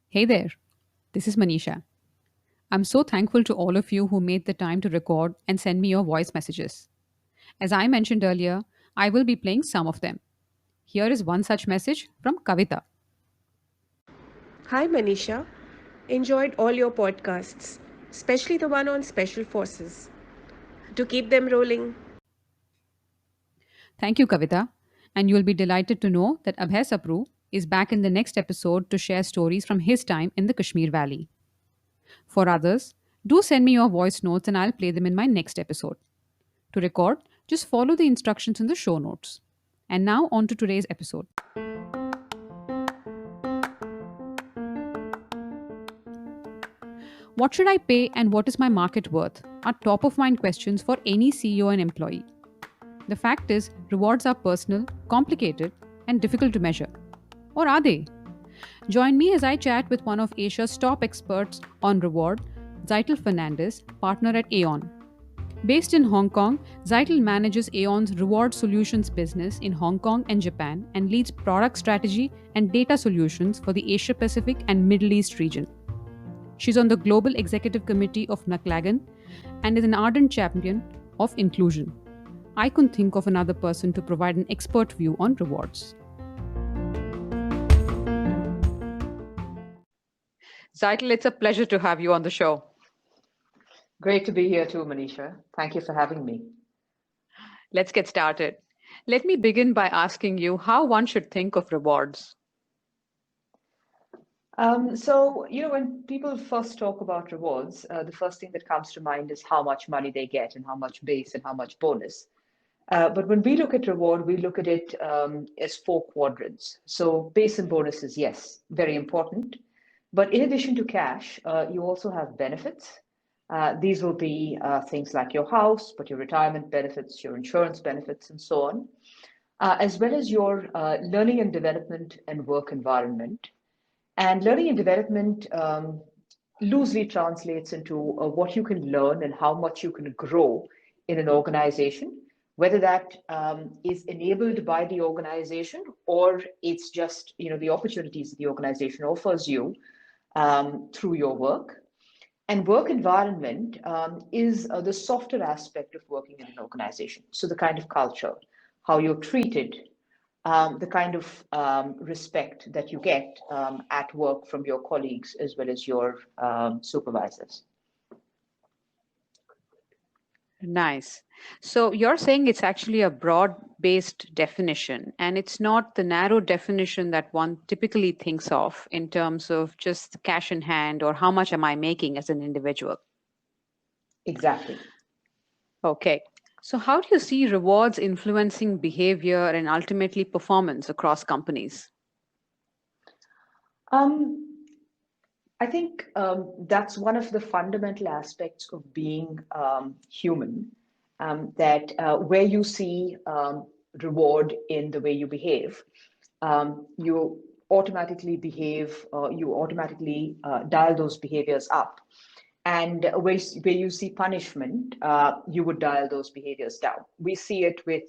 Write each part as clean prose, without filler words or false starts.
Hey there, this is Manisha. I'm so thankful to all of you who made the time to record and send me your voice messages. As I mentioned earlier, I will be playing some of them. Here is one such message from Kavita. Hi, Manisha. Enjoyed all your podcasts, especially the one on special forces. To keep them rolling. Thank you, Kavita. And you'll be delighted to know that Abhay Sapru is back in the next episode to share stories from his time in the Kashmir Valley. For others, do send me your voice notes and I'll play them in my next episode. To record, just follow the instructions in the show notes. And now, on to today's episode. What should I pay and what is my market worth are top of mind questions for any CEO and employee. The fact is, rewards are personal, complicated, and difficult to measure. Or are they? Join me as I chat with one of Asia's top experts on reward, Tzeitel Fernandes, partner at Aon. Based in Hong Kong, Zytel manages Aon's reward solutions business in Hong Kong and Japan and leads product strategy and data solutions for the Asia Pacific and Middle East region. She's on the Global Executive Committee of McLagan and is an ardent champion of inclusion. I couldn't think of another person to provide an expert view on rewards. Zytel, it's a pleasure to have you on the show. Great to be here too, Manisha. Thank you for having me. Let's get started. Let me begin by asking you how one should think of rewards. When people first talk about rewards, the first thing that comes to mind is how much money they get and how much base and how much bonus. But when we look at reward, we look at it as four quadrants. So base and bonuses, yes, very important. But in addition to cash, you also have benefits. These will be things like your house, but your retirement benefits, your insurance benefits, and so on, as well as your learning and development and work environment. And learning and development loosely translates into what you can learn and how much you can grow in an organization, whether that is enabled by the organization or it's just the opportunities that the organization offers you through your work. And work environment is the softer aspect of working in an organization. So the kind of culture, how you're treated, the kind of respect that you get at work from your colleagues as well as your supervisors. Nice. So you're saying it's actually a broad based definition, and it's not the narrow definition that one typically thinks of in terms of just cash in hand or how much am I making as an individual. Exactly. Okay. So, how do you see rewards influencing behavior and ultimately performance across companies? Um, I think that's one of the fundamental aspects of being human, that where you see reward in the way you behave, you automatically you automatically dial those behaviors up. And where you see punishment, you would dial those behaviors down. We see it with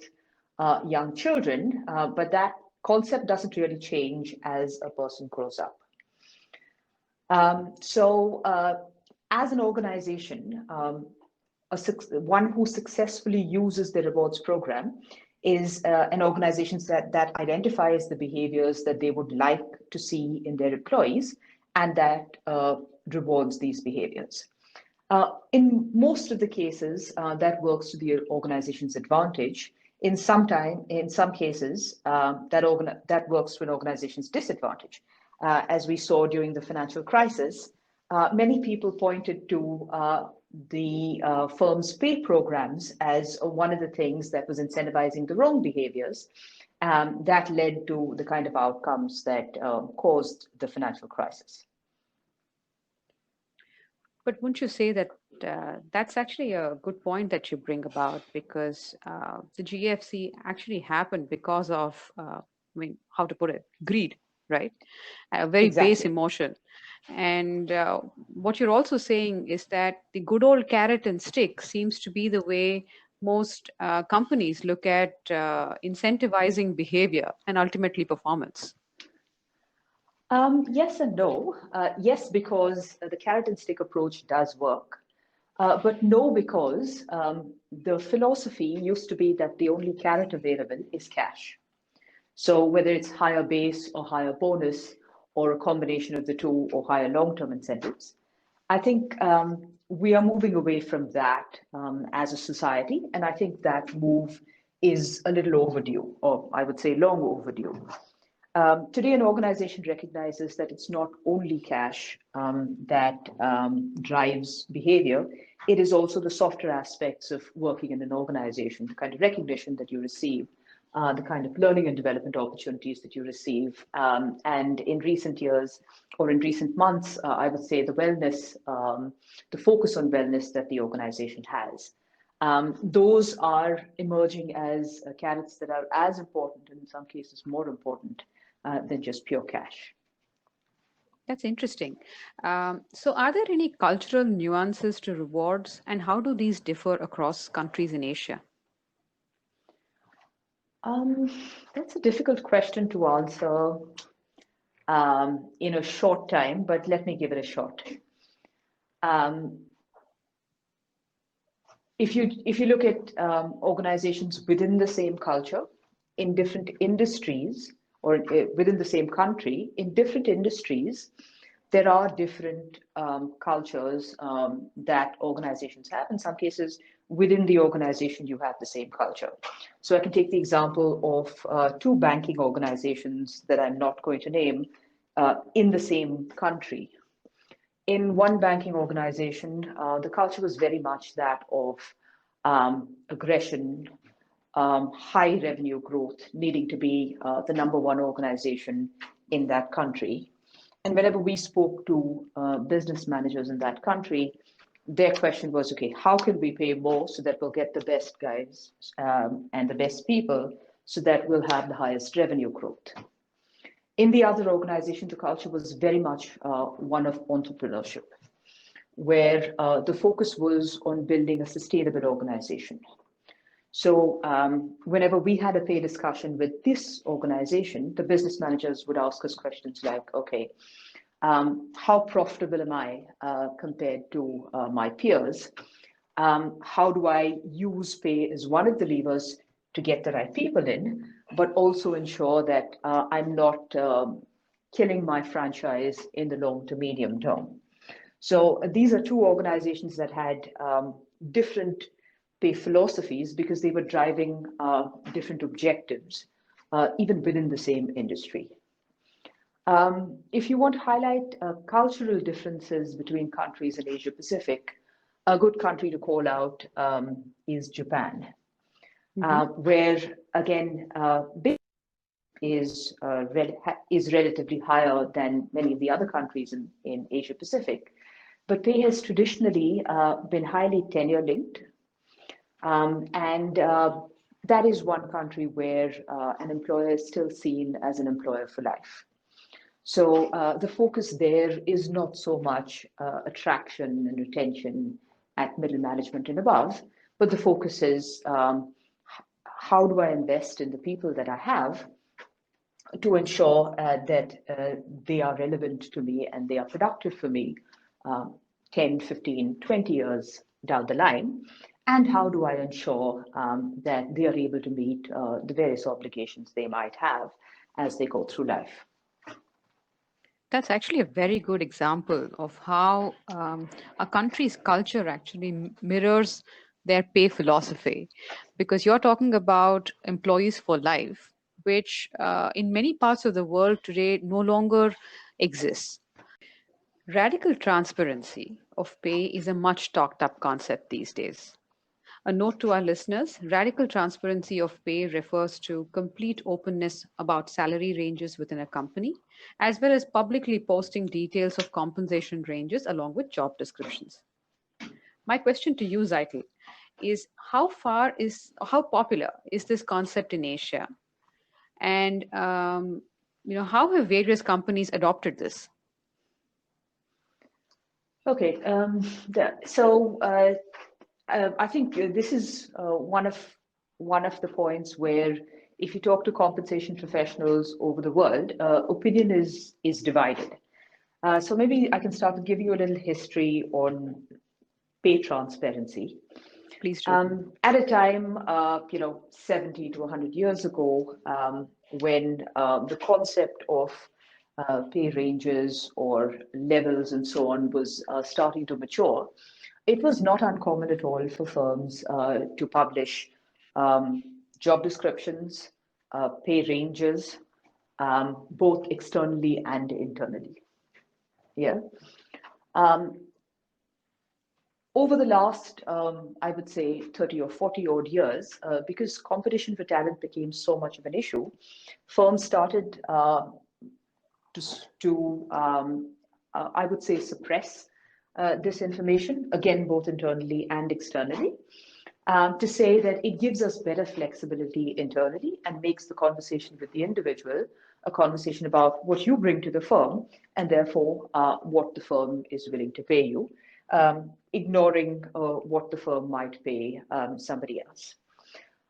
young children, but that concept doesn't really change as a person grows up. So, as an organization, one who successfully uses the rewards program is an organization that identifies the behaviors that they would like to see in their employees and that rewards these behaviors. In most of the cases, that works to the organization's advantage. In some cases, that works to an organization's disadvantage. As we saw during the financial crisis, many people pointed to the firm's pay programs as one of the things that was incentivizing the wrong behaviors that led to the kind of outcomes that caused the financial crisis. But wouldn't you say that that's actually a good point that you bring about because the GFC actually happened because of, how to put it, greed, right? A very base Exactly. emotion. And what you're also saying is that the good old carrot and stick seems to be the way most companies look at incentivizing behavior and ultimately performance. Yes and no. Yes, because the carrot and stick approach does work. But no, because the philosophy used to be that the only carrot available is cash. So whether it's higher base or higher bonus or a combination of the two or higher long-term incentives, I think we are moving away from that as a society. And I think that move is a little overdue, or I would say long overdue. Today, an organization recognizes that it's not only cash that drives behavior, it is also the softer aspects of working in an organization, the kind of recognition that you receive, the kind of learning and development opportunities that you receive. And in recent years, or in recent months, I would say the wellness, the focus on wellness that the organization has. Those are emerging as carrots that are as important, and in some cases more important, than just pure cash. That's interesting. So, are there any cultural nuances to rewards, and how do these differ across countries in Asia? Um, that's a difficult question to answer in a short time, but let me give it a shot. Um, if you look at organizations within the same culture, in different industries, or within the same country, in different industries, there are different cultures that organizations have. In some cases, within the organization, you have the same culture. So I can take the example of two banking organizations that I'm not going to name in the same country. In one banking organization, the culture was very much that of aggression, high revenue growth, needing to be the number one organization in that country. And whenever we spoke to business managers in that country, their question was, okay, how can we pay more so that we'll get the best guys and the best people so that we'll have the highest revenue growth? In the other organization, the culture was very much one of entrepreneurship, where the focus was on building a sustainable organization. So whenever we had a pay discussion with this organization, the business managers would ask us questions like, okay, how profitable am I compared to my peers? How do I use pay as one of the levers to get the right people in, but also ensure that I'm not killing my franchise in the long to medium term? So these are two organizations that had different pay philosophies because they were driving different objectives, even within the same industry. If you want to highlight cultural differences between countries in Asia Pacific, a good country to call out is Japan, where again, is relatively higher than many of the other countries in Asia Pacific, but pay has traditionally been highly tenure linked, and that is one country where an employer is still seen as an employer for life. So the focus there is not so much attraction and retention at middle management and above, but the focus is how do I invest in the people that I have to ensure that they are relevant to me and they are productive for me 10, 15, 20 years down the line? And how do I ensure that they are able to meet the various obligations they might have as they go through life? That's actually a very good example of how a country's culture actually mirrors their pay philosophy. Because you're talking about employees for life, which in many parts of the world today no longer exists. Radical transparency of pay is a much talked up concept these days. A note to our listeners: radical transparency of pay refers to complete openness about salary ranges within a company, as well as publicly posting details of compensation ranges along with job descriptions. My question to you, Tzeitel, is how popular is this concept in Asia? And how have various companies adopted this? Okay, so I think this is one of the points where if you talk to compensation professionals over the world, opinion is divided. So maybe I can start with giving you a little history on pay transparency. Please do. At a time, 70 to 100 years ago, when the concept of pay ranges or levels and so on was starting to mature, it was not uncommon at all for firms to publish job descriptions, pay ranges, both externally and internally. Yeah. Over the last, I would say, 30 or 40 odd years, because competition for talent became so much of an issue, firms started I would say, suppress this information, again, both internally and externally, to say that it gives us better flexibility internally and makes the conversation with the individual a conversation about what you bring to the firm and therefore what the firm is willing to pay you, ignoring what the firm might pay somebody else.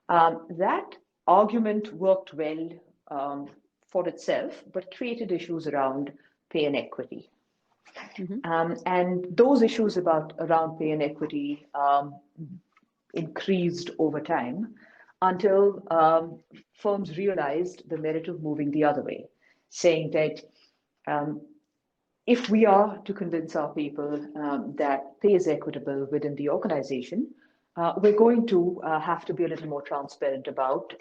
That argument worked well for itself, but created issues around pay and equity. And those issues around pay and equity increased over time until firms realized the merit of moving the other way, saying that if we are to convince our people that pay is equitable within the organization, we're going to have to be a little more transparent about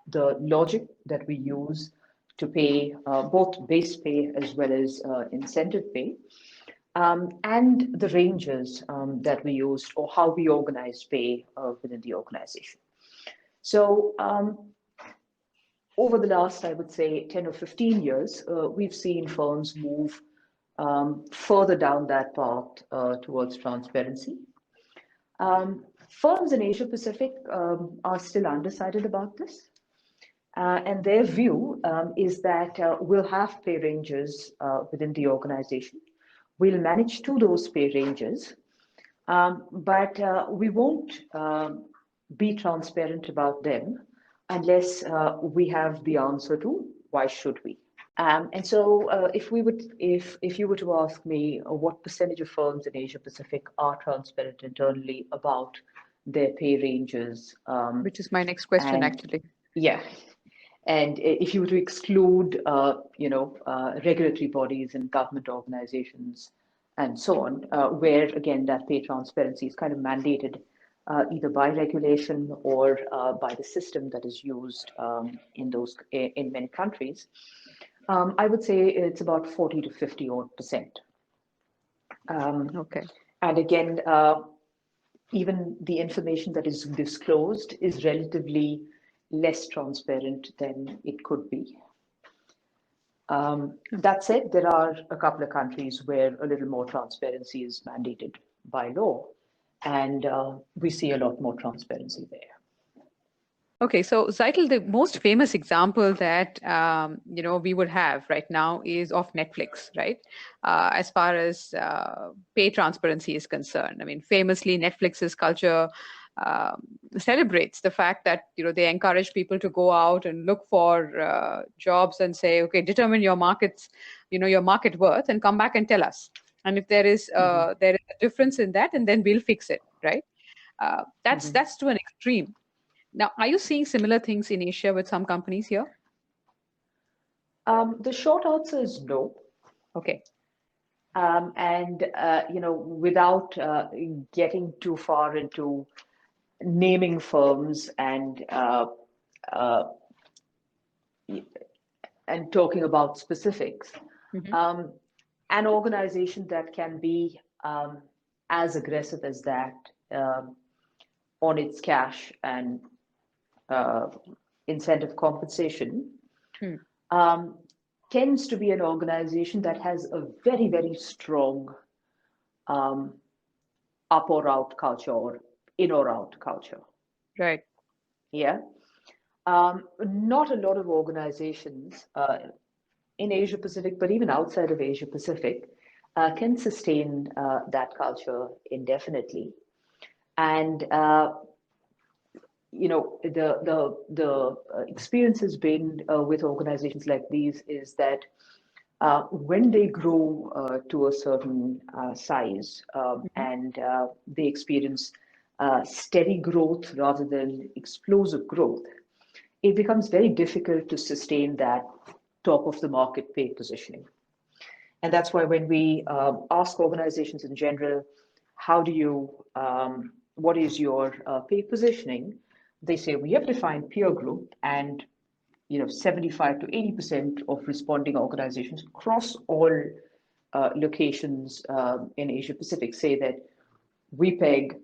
the logic that we use to pay both base pay as well as incentive pay, and the ranges that we used or how we organize pay within the organization. So over the last, I would say, 10 or 15 years, we've seen firms move further down that path towards transparency. Firms in Asia Pacific are still undecided about this. And their view is that we'll have pay ranges within the organization. We'll manage to those pay ranges, but we won't be transparent about them unless we have the answer to why should we. And so if you were to ask me what percentage of firms in Asia Pacific are transparent internally about their pay ranges. Which is my next question, actually. Yeah. And if you were to exclude, regulatory bodies and government organizations and so on, where again that pay transparency is kind of mandated either by regulation or by the system that is used in many countries, I would say it's about 40 to 50% odd. Okay. And again, even the information that is disclosed is relatively less transparent than it could be. That said, there are a couple of countries where a little more transparency is mandated by law, and we see a lot more transparency there. Okay, so Tzeitel, the most famous example that we would have right now is of Netflix, right? As far as pay transparency is concerned, I mean, famously, Netflix's culture celebrates the fact that they encourage people to go out and look for jobs and say, okay, determine your markets, your market worth, and come back and tell us. And if there is a difference in that, and then we'll fix it, right? That's to an extreme. Now, are you seeing similar things in Asia with some companies here? The short answer is no. Okay. Without getting too far into naming firms and talking about specifics, an organization that can be as aggressive as that on its cash and incentive compensation tends to be an organization that has a very, very strong up or out culture or in or out culture. Right. Yeah. Not a lot of organizations in Asia Pacific, but even outside of Asia Pacific, can sustain that culture indefinitely. And the experience has been with organizations like these is that when they grow to a certain size Mhm. and they experience steady growth rather than explosive growth, it becomes very difficult to sustain that top of the market pay positioning. And that's why when we ask organizations in general, how do you, what is your pay positioning? They say we have defined peer group, and 75 to 80% of responding organizations across all locations in Asia Pacific say that we peg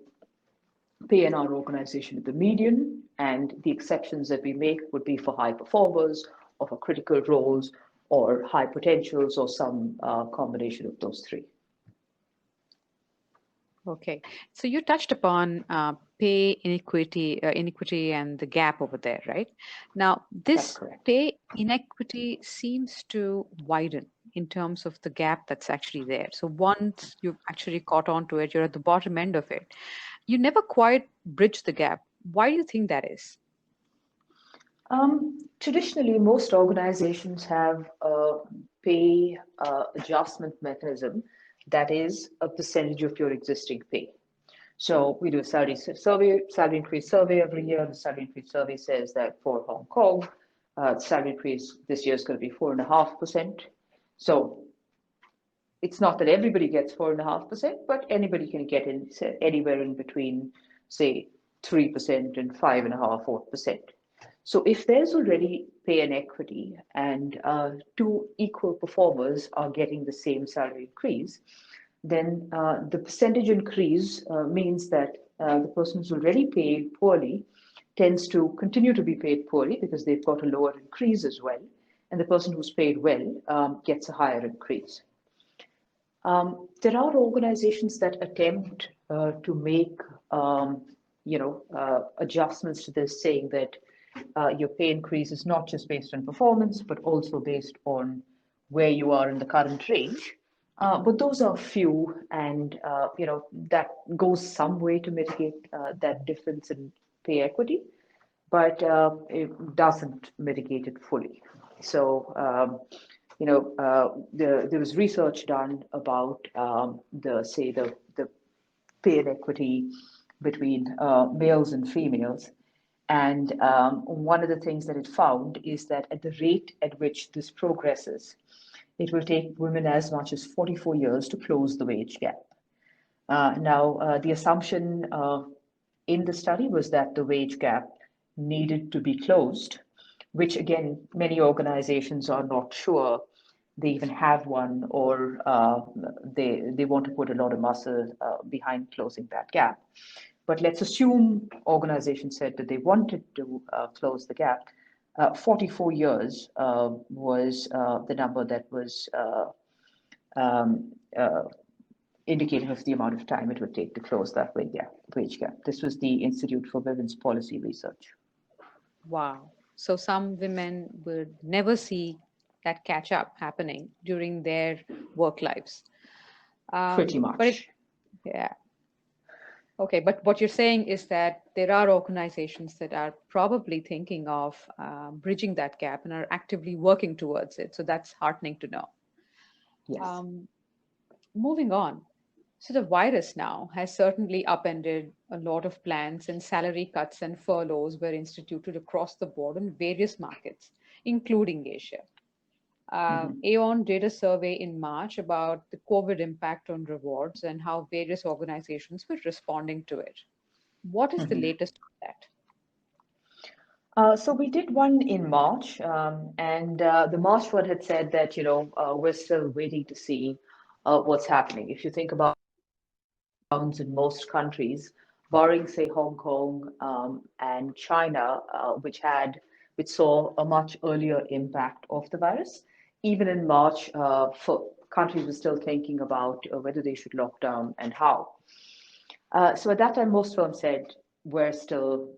pay in our organization at the median, and the exceptions that we make would be for high performers or for critical roles or high potentials or some combination of those three. Okay, so you touched upon pay inequity and the gap over there, right? Now, That's this correct. pay inequity seems to widen in terms of the gap that's actually there. So once you've actually caught on to it, you're at the bottom end of it. You never quite bridge the gap. Why do you think that is? Traditionally, most organizations have a pay adjustment mechanism that is a percentage of your existing pay. So we do a salary increase survey every year. The salary increase survey says that for Hong Kong, salary increase this year is going to be 4.5%. So it's not that everybody gets 4.5%, but anybody can get in anywhere in between, say, 3% and 5.5%, 4%. So if there's already pay inequity and two equal performers are getting the same salary increase, then the percentage increase means that the person who's already paid poorly tends to continue to be paid poorly because they've got a lower increase as well. And the person who's paid well gets a higher increase. There are organizations that attempt to make adjustments to this, saying that your pay increase is not just based on performance, but also based on where you are in the current range. But those are few, and that goes some way to mitigate that difference in pay equity, but it doesn't mitigate it fully. So there was research done about the pay inequity between males and females. And one of the things that it found is that at the rate at which this progresses, it will take women as much as 44 years to close the wage gap. Now, the assumption in the study was that the wage gap needed to be closed, which again, many organizations are not sure they even have one, or they want to put a lot of muscle behind closing that gap. But let's assume organizations said that they wanted to close the gap. 44 years was the number that was um, uh, indicative of the amount of time it would take to close that wage gap. This was the Institute for Women's Policy Research. Wow. So some women would never see that catch up happening during their work lives. Pretty But much. yeah. Okay, but what you're saying is that there are organizations that are probably thinking of bridging that gap and are actively working towards it. So that's heartening to know. Yes. Um, Moving on. So the virus now has certainly upended a lot of plans, and salary cuts and furloughs were instituted across the board in various markets, including Asia. Mhm. Aon did a survey in March about the COVID impact on rewards and how various organizations were responding to it. What is the Mhm. latest on that? So we did one in March, and the March one had said that we're still waiting to see what's happening. If you think about in most countries, barring say Hong Kong and China, which saw a much earlier impact of the virus. Even in March, for countries were still thinking about whether they should lock down and how. So at that time, most firms said we're still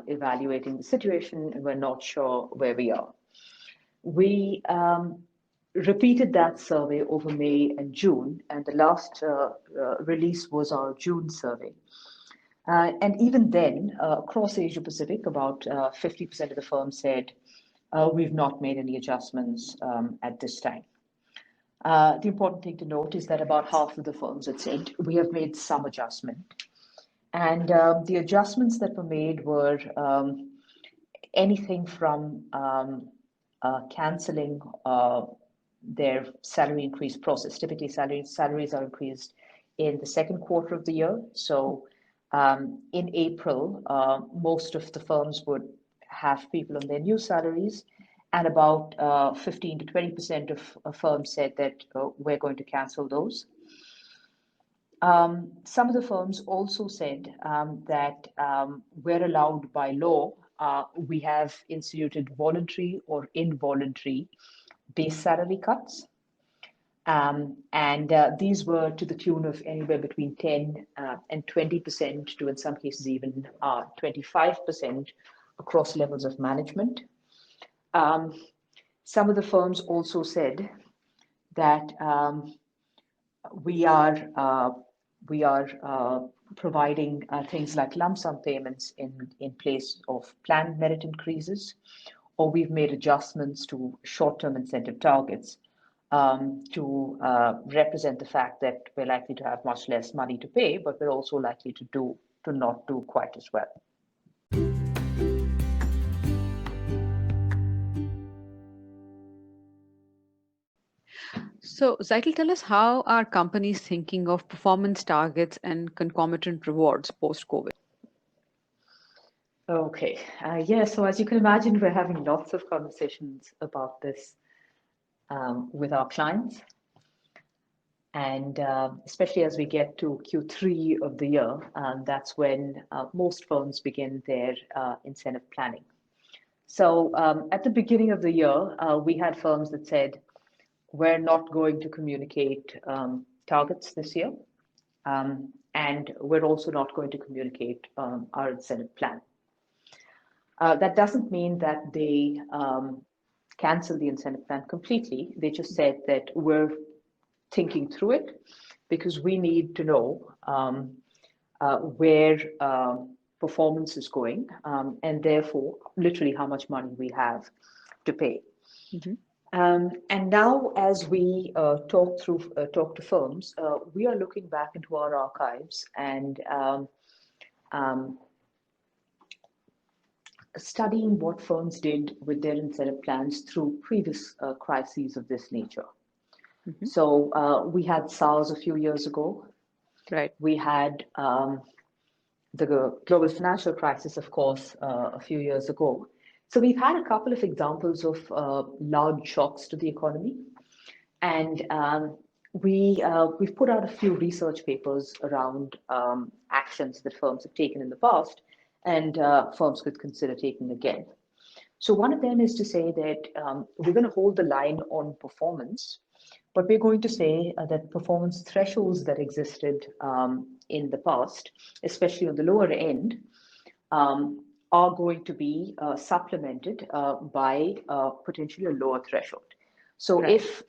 evaluating the situation and we're not sure where we are. We repeated that survey over May and June, and the last release was our June survey. And even then, across Asia Pacific, about 50% of the firms said, we've not made any adjustments at this time. The important thing to note is that about half of the firms had said, we have made some adjustment. And the adjustments that were made were anything from canceling their salary increase process. Typically, salaries are increased in the second quarter of the year. So in April, most of the firms would have people on their new salaries, and about 15 to 20% of firms said that we're going to cancel those. Some of the firms also said that we're allowed by law, we have instituted voluntary or involuntary base salary cuts. And these were to the tune of anywhere between 10 and 20% to, in some cases, even 25% across levels of management. Some of the firms also said that we are providing things like lump sum payments in place of planned merit increases, or we've made adjustments to short-term incentive targets to represent the fact that we're likely to have much less money to pay, but we're also likely to not do quite as well. So, Tzeitel, tell us, how are companies thinking of performance targets and concomitant rewards post-COVID? Okay, so as you can imagine, we're having lots of conversations about this with our clients. And especially as we get to Q3 of the year, that's when most firms begin their incentive planning. So at the beginning of the year, we had firms that said, we're not going to communicate targets this year. And we're also not going to communicate our incentive plan. That doesn't mean that they cancel the incentive plan completely. They just said that we're thinking through it because we need to know where performance is going, and therefore literally how much money we have to pay. Mm-hmm. And now, as we talk to firms, we are looking back into our archives and studying what firms did with their incentive plans through previous crises of this nature. Mm-hmm. So we had SARS a few years ago. Right. We had the global financial crisis, of course, a few years ago. So we've had a couple of examples of large shocks to the economy. And we've put out a few research papers around actions that firms have taken in the past and firms could consider taking again. So one of them is to say that we're going to hold the line on performance, but we're going to say that performance thresholds that existed in the past, especially on the lower end, are going to be supplemented by potentially a lower threshold. So right. If,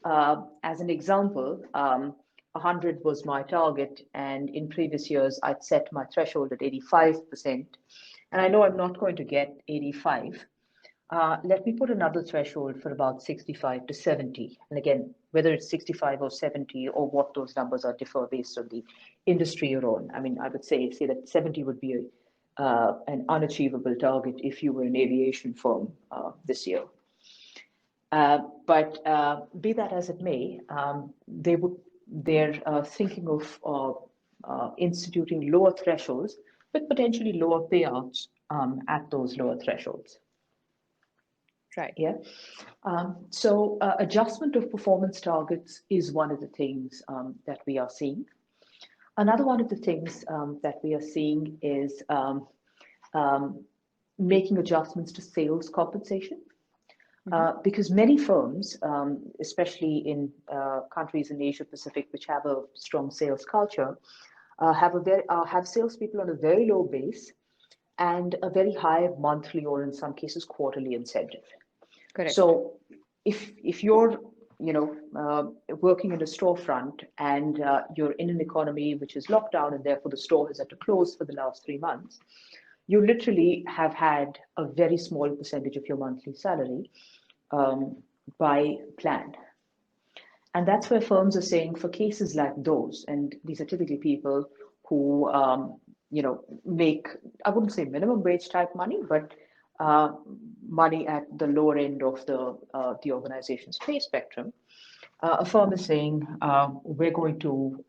as an example, 100 was my target, and in previous years I'd set my threshold at 85%, and I know I'm not going to get 85, let me put another threshold for about 65 to 70. And again, whether it's 65 or 70 or what those numbers are differ based on the industry you're on. I mean, I would say that 70 would be an unachievable target if you were an aviation firm this year. But be that as it may, they're thinking of instituting lower thresholds with potentially lower payouts at those lower thresholds. Right. Yeah. So adjustment of performance targets is one of the things that we are seeing. Another one of the things that we are seeing is making adjustments to sales compensation. Because many firms, especially in countries in Asia Pacific, which have a strong sales culture, have salespeople on a very low base and a very high monthly or in some cases quarterly incentive. Correct. So if you're working in a storefront and you're in an economy which is locked down and therefore the store has had to close for the last 3 months, you literally have had a very small percentage of your monthly salary by plan. And that's where firms are saying for cases like those, and these are typically people who, make, I wouldn't say minimum wage type money, but money at the lower end of the organization's pay spectrum. A firm is saying we're going to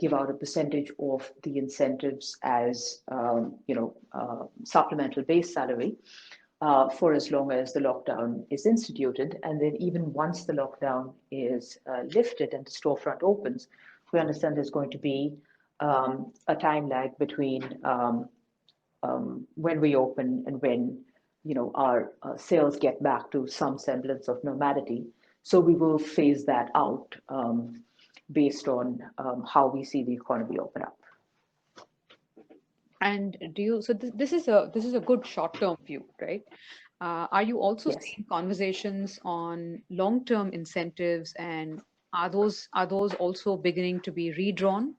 give out a percentage of the incentives as supplemental base salary for as long as the lockdown is instituted. And then even once the lockdown is lifted and the storefront opens, we understand there's going to be a time lag between when we open and when our sales get back to some semblance of normality. So we will phase that out based on how we see the economy open up. And this is a good short-term view, right? Are you also Yes. seeing conversations on long-term incentives, and are those also beginning to be redrawn?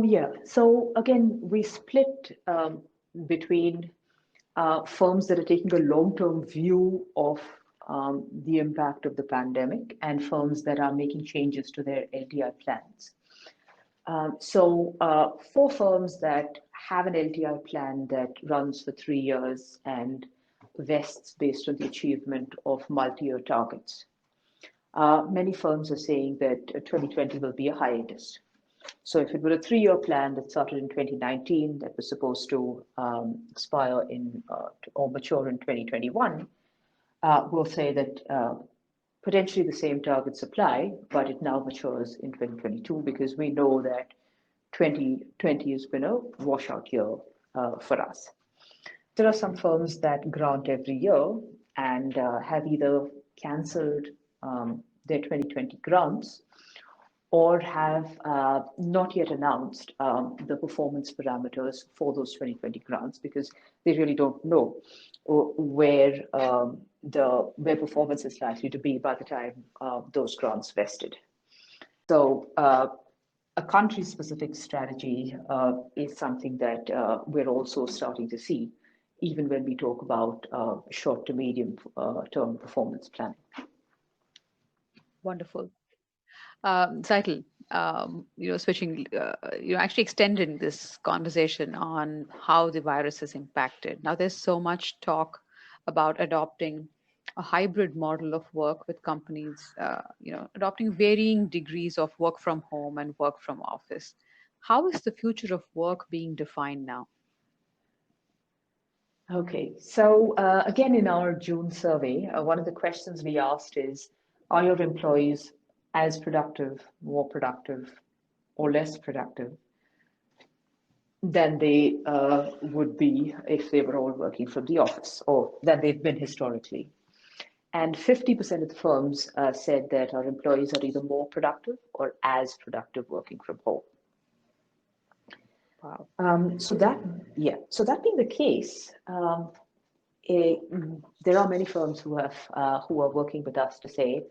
Yeah. So again, we split between firms that are taking a long-term view of the impact of the pandemic and firms that are making changes to their LTI plans. For firms that have an LTI plan that runs for 3 years and vests based on the achievement of multi-year targets, many firms are saying that 2020 will be a hiatus. So if it were a 3-year plan that started in 2019 that was supposed to expire or mature in 2021, we'll say that potentially the same targets apply, but it now matures in 2022 because we know that 2020 has been a washout year for us. There are some firms that grant every year and have either cancelled their 2020 grants or have not yet announced the performance parameters for those 2020 grants because they really don't know where performance is likely to be by the time those grants vested. So a country-specific strategy is something that we're also starting to see, even when we talk about short to medium term performance planning. Wonderful. Tzeitel, switching, actually extending this conversation on how the virus has impacted. Now, there's so much talk about adopting a hybrid model of work with companies, adopting varying degrees of work from home and work from office. How is the future of work being defined now? Okay, so again, in our June survey, one of the questions we asked is, are your employees as productive, more productive, or less productive than they would be if they were all working from the office, or than they've been historically? And 50% of the firms said that our employees are either more productive or as productive working from home. Wow. So that being the case, there are many firms who are working with us to say,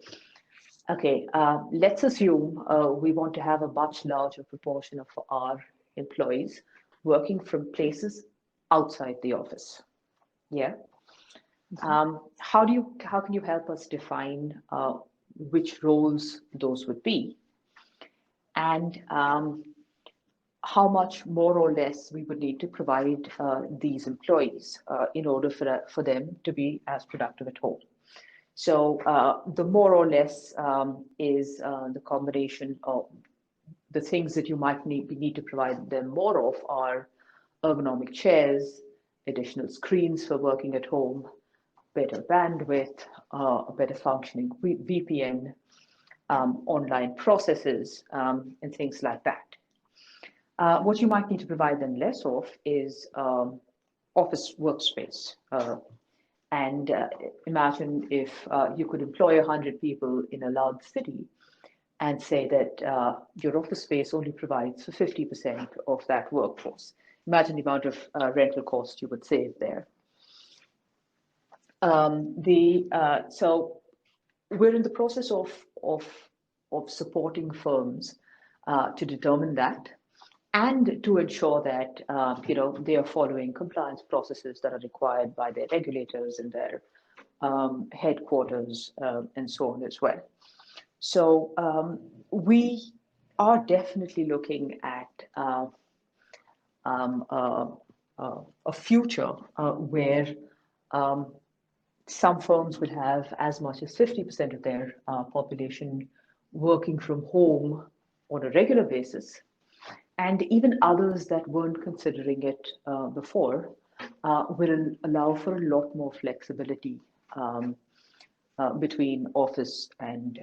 okay, let's assume we want to have a much larger proportion of our employees working from places outside the office. Yeah. How can you help us define which roles those would be, and how much more or less we would need to provide these employees in order for them to be as productive at home. So the more or less is the combination of the things that you might need to provide them more of are ergonomic chairs, additional screens for working at home, better bandwidth, a better functioning VPN, online processes, and things like that. What you might need to provide them less of is office workspace. And imagine if you could employ 100 people in a large city and say that your office space only provides for 50% of that workforce. Imagine the amount of rental cost you would save there. So we're in the process of supporting firms to determine that and to ensure that they are following compliance processes that are required by their regulators and their headquarters and so on as well. So we are definitely looking at um, uh, a future where um, some firms will have as much as 50% of their population working from home on a regular basis, and even others that weren't considering it before will allow for a lot more flexibility um, between office and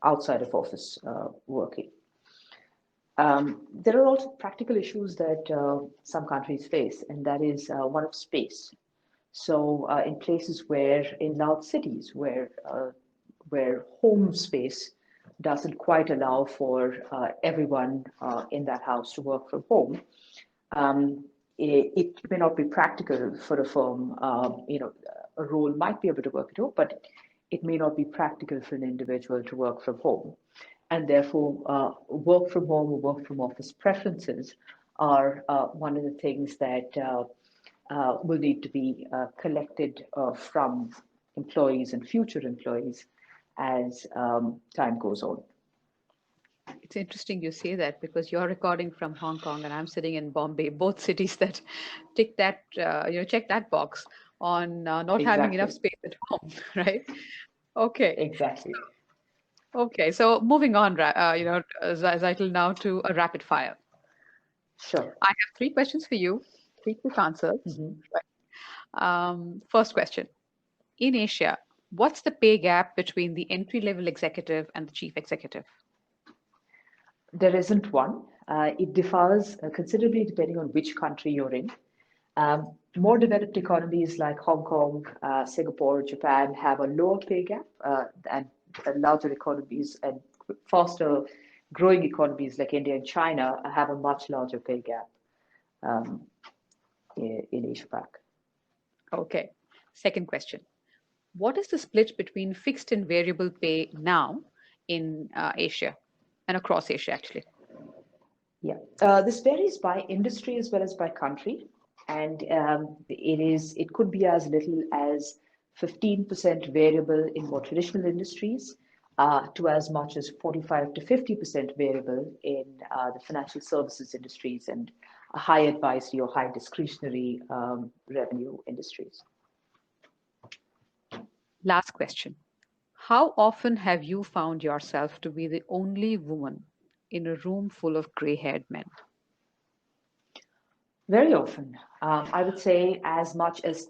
outside of office working. There are also practical issues that some countries face, and that is one of space. So, in places in large cities where home space doesn't quite allow for everyone in that house to work from home, it may not be practical for a firm. A role might be able to work at home, but it may not be practical for an individual to work from home. And therefore, work from home or work from office preferences are one of the things that will need to be collected from employees and future employees as time goes on. It's interesting you say that because you're recording from Hong Kong and I'm sitting in Bombay, both cities that tick that, check that box on not having enough Exactly. space at home, right? Okay. Exactly. Okay. So moving on, Tzeitel, now to a rapid fire. Sure. I have three questions for you, three quick answers. Mhm. First question. In Asia, what's the pay gap between the entry-level executive and the chief executive? There isn't one. It differs considerably depending on which country you're in. More developed economies like Hong Kong, Singapore, Japan have a lower pay gap, and larger economies and faster growing economies like India and China have a much larger pay gap um, in Asia Pac. Okay. Second question. What is the split between fixed and variable pay now in Asia and across Asia, actually? Yeah, this varies by industry as well as by country, and it could be as little as 15% variable in more traditional industries, to as much as 45 to 50% variable in the financial services industries and high advisory or high discretionary revenue industries. Last question. How often have you found yourself to be the only woman in a room full of gray haired men? Very often, I would say as much as